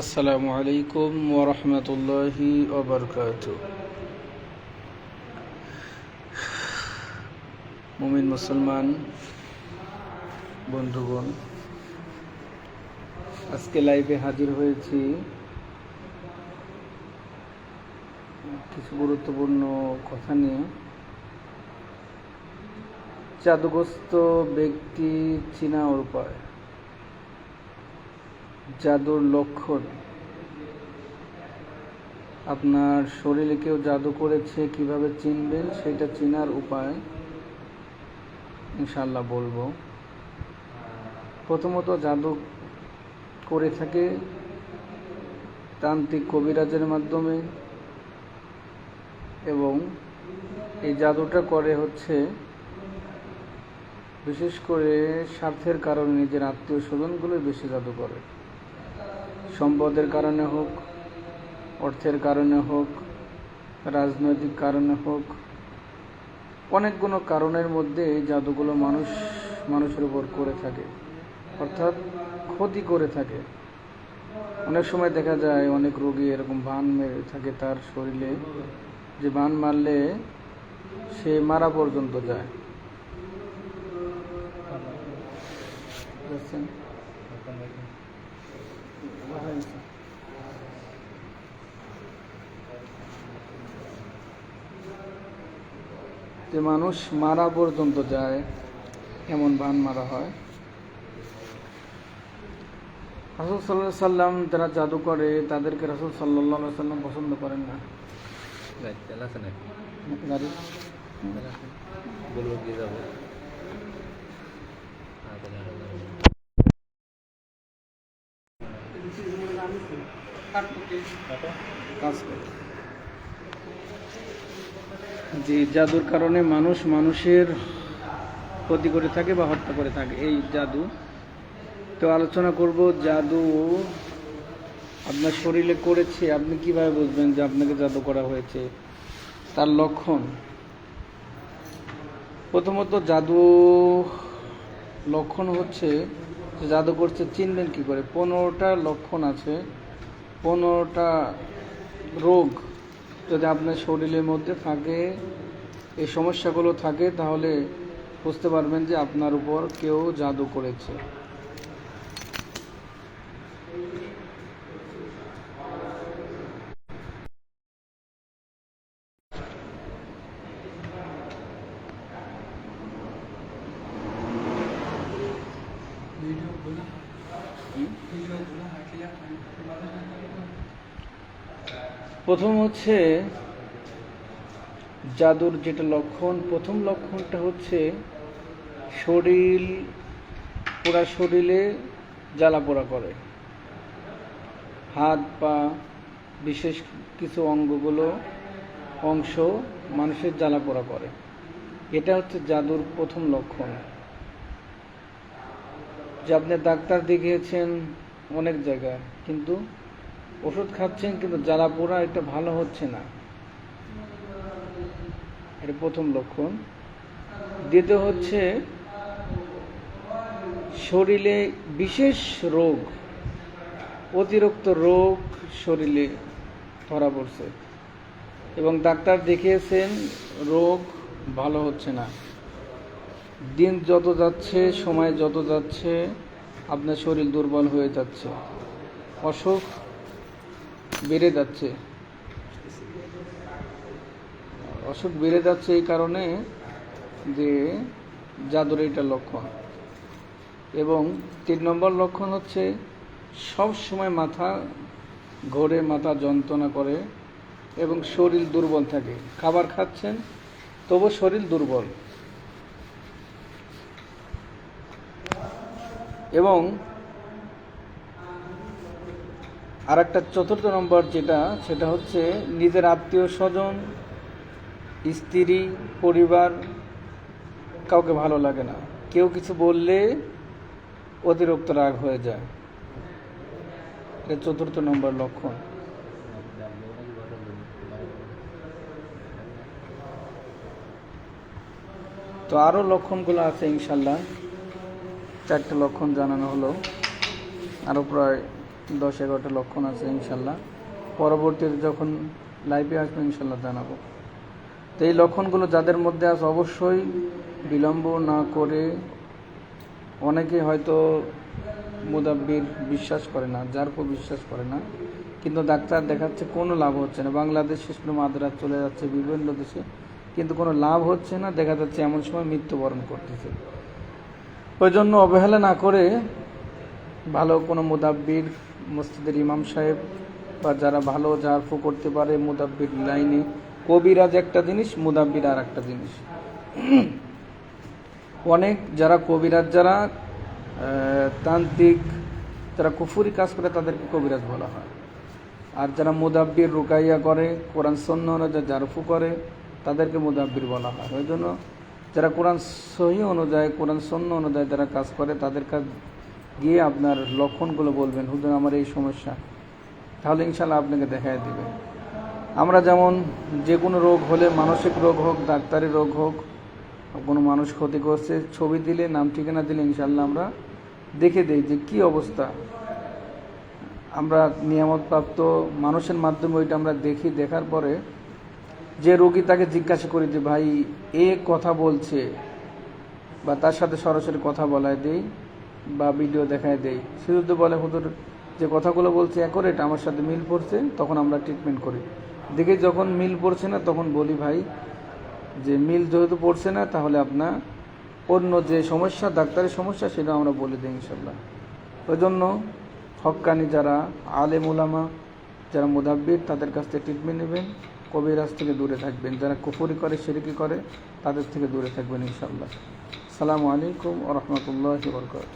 আসসালামু আলাইকুম ওয়া রাহমাতুল্লাহি ওয়া বারাকাতুহু। মুমিন মুসলমান বন্ধুগণ, আজকে লাইভে হাজির হয়েছি কিছু গুরুত্বপূর্ণ কথা নিয়ে। জাদুগ্রস্ত ব্যক্তি চিনার উপায়, জাদুর লক্ষণ, আপনার শরীরে কেউ জাদু করেছে কিভাবে চিনবেন সেটা চেনার উপায় ইনশাআল্লাহ বলবো। প্রথমত, জাদু করে থাকে তান্ত্রিক কবিরাজের মাধ্যমে, এবং এই জাদুটা করে হচ্ছে বিশেষ করে স্বার্থের কারণে। নিজের আত্মীয় স্বজনগুলোই বেশি জাদু করে, সম্পদের কারণে হোক, অর্থের কারণে হোক, রাজনৈতিক কারণে হোক, অনেকগুলো কারণের মধ্যে এই জাদুগুলো মানুষের উপর করে থাকে, অর্থাৎ ক্ষতি করে থাকে। অনেক সময় দেখা যায় অনেক রোগী এরকম বান মেরে থাকে তার শরীরে, যে বান মারলে সে মারা পর্যন্ত যায়। যে মানুষ মারা পর্যন্ত যায়, এমন বান মারা হয়। রাসূল সাল্লাল্লাহু আলাইহি সাল্লাম যারা জাদু করে তাদেরকে রাসূল সাল্লাল্লাহু আলাইহি সাল্লাম পছন্দ করেন না। গাড়ি বলবো কি যাবো যে জাদুর কারণে মানুষের ক্ষতি করে থাকে বা হত্যা করে থাকে, এই জাদু। তো আলোচনা করব জাদু আপনার শরীরে করেছে, আপনি কিভাবে বুঝবেন যে আপনাকে জাদু করা হয়েছে, তার লক্ষণ। প্রথমত, জাদু লক্ষণ হচ্ছে জাদু করছে চিনবেন কি করে। 15টা লক্ষণ আছে, 15টা রোগ যদি আপনার শরীরের মধ্যে থাকে, এই সমস্যাগুলো থাকে, তাহলে বুঝতে পারবেন যে আপনার উপর কেউ জাদু করেছে। প্রথম হচ্ছে জাদুর যেটা লক্ষণ, প্রথম লক্ষণটা হচ্ছে পুরা শরীরে জ্বালা পোড়া করে, হাত পা বিশেষ কিছু অংশ মানুষের জ্বালা পোড়া করে। এটা হচ্ছে জাদুর প্রথম লক্ষণ। যে আপনি ডাক্তার দেখিয়েছেন অনেক জায়গায়, কিন্তু ওষুধ খাচ্ছেন, কিন্তু জ্বালা পোড়া এটা ভালো হচ্ছে না, এটা প্রথম লক্ষণ। দ্বিতীয় হচ্ছে শরীরে বিশেষ রোগ, অতিরিক্ত রোগ শরীরে ধরা পড়ছে, এবং ডাক্তার দেখিয়েছেন, রোগ ভালো হচ্ছে না। দিন যত যাচ্ছে, সময় যত যাচ্ছে, আপনার শরীর দুর্বল হয়ে যাচ্ছে, অসুখ বেড়ে যাচ্ছে। এই কারণে যে জাদুর এটা লক্ষণ। এবং 3 নম্বর লক্ষণ হচ্ছে সব সময় মাথা ঘোরে, মাথা যন্ত্রণা করে, এবং শরীর দুর্বল থাকে। খাবার খাচ্ছেন তবু শরীর দুর্বল। এবং আরেকটা 4র্থ নম্বর সেটা হচ্ছে নিজের আত্মীয় স্বজন, স্ত্রী, পরিবার কাউকে ভালো লাগে না, কেউ কিছু বললে অতিরিক্ত রাগ হয়ে যায়। এটা 4র্থ নম্বর লক্ষণ। তো আরও লক্ষণগুলো আছে ইনশাল্লাহ, 4টে লক্ষণ জানানো হলো, আরও প্রায় 10-11টা লক্ষণ আছে ইনশাল্লাহ। পরবর্তীতে যখন লাইভে আসবে ইনশাল্লাহ জানাবো। তো এই লক্ষণগুলো যাদের মধ্যে আছে অবশ্যই বিলম্ব না করে, অনেকে হয়তো মুদাব্বির বিশ্বাস করে না, জারফও বিশ্বাস করে না, কিন্তু ডাক্তার দেখাচ্ছে কোনো লাভ হচ্ছে না। বাংলাদেশ ইসলাম মাদ্রাজ চলে যাচ্ছে বিভিন্ন দেশে, কিন্তু কোনো লাভ হচ্ছে না, দেখা যাচ্ছে এমন সময় মৃত্যুবরণ করতেছে। ওই জন্য অবহেলা না করে ভালো কোনো মুদাব্বির, মসজিদের ইমাম সাহেব বা যারা ভালো জারফও করতে পারে মুদাব্বির লাইনে, কবিরাজ একটা জিনিস, মুদাব্বির আর একটা জিনিস। অনেক যারা কবিরাজ, যারা তান্ত্রিক, যারা কুফুরি কাজ করে তাদেরকে কবিরাজ বলা হয়। আর যারা মুদাব্বির রুকাইয়া করে, কোরআন সুন্নাহ অনুযায়ী জারফু করে, তাদেরকে মুদাব্বির বলা হয়। ওই জন্য যারা কোরআন সহি অনুযায়ী, কোরআন সুন্নাহ অনুযায়ী যারা কাজ করে, তাদের কাছে গিয়ে আপনার লক্ষণগুলো বলবেন, হুজুর আমার এই সমস্যা, তাহলে ইনশাল্লাহ আপনাকে দেখায় দেবে। আমরা যেমন যে কোনো রোগ হলে, মানসিক রোগ হোক, ডাক্তারি রোগ হোক, কোনো মানুষ ক্ষতি করছে, ছবি দিলে, নাম ঠিকানা দিলে ইনশাল্লাহ আমরা দেখে দিই যে কী অবস্থা। আমরা নিয়ামতপ্রাপ্ত মানুষের মাধ্যমে ওইটা আমরা দেখি, দেখার পরে যে রোগী তাকে জিজ্ঞাসা করি যে ভাই এ কথা বলছে, বা তার সাথে সরাসরি কথা বলায় দেই বা ভিডিও দেখায় দেই। সে যদি বলে হুজুর যে কথাগুলো বলছে অ্যাকুরেট, আমার সাথে মিল পড়ছে, তখন আমরা ট্রিটমেন্ট করি। দেখি যখন মিল পড়ছে না, তখন বলি ভাই যে মিল যেহেতু পড়ছে না, তাহলে আপনার অন্য যে সমস্যা, ডাক্তারের সমস্যা, সেটা আমরা বলে দিই ইনশাল্লাহ। ওই জন্য হক্কানি যারা আলেম উলামা, যারা মুদাব্বির, তাদের কাছ থেকে ট্রিটমেন্ট নেবেন, কবিরাজ থেকে দূরে থাকবেন, যারা কুফরি করে, শিরকি করে, তাদের থেকে দূরে থাকবেন ইনশাল্লাহ। আসসালামু আলাইকুম ওয়া রাহমাতুল্লাহি ওয়া বারাকাতুহু।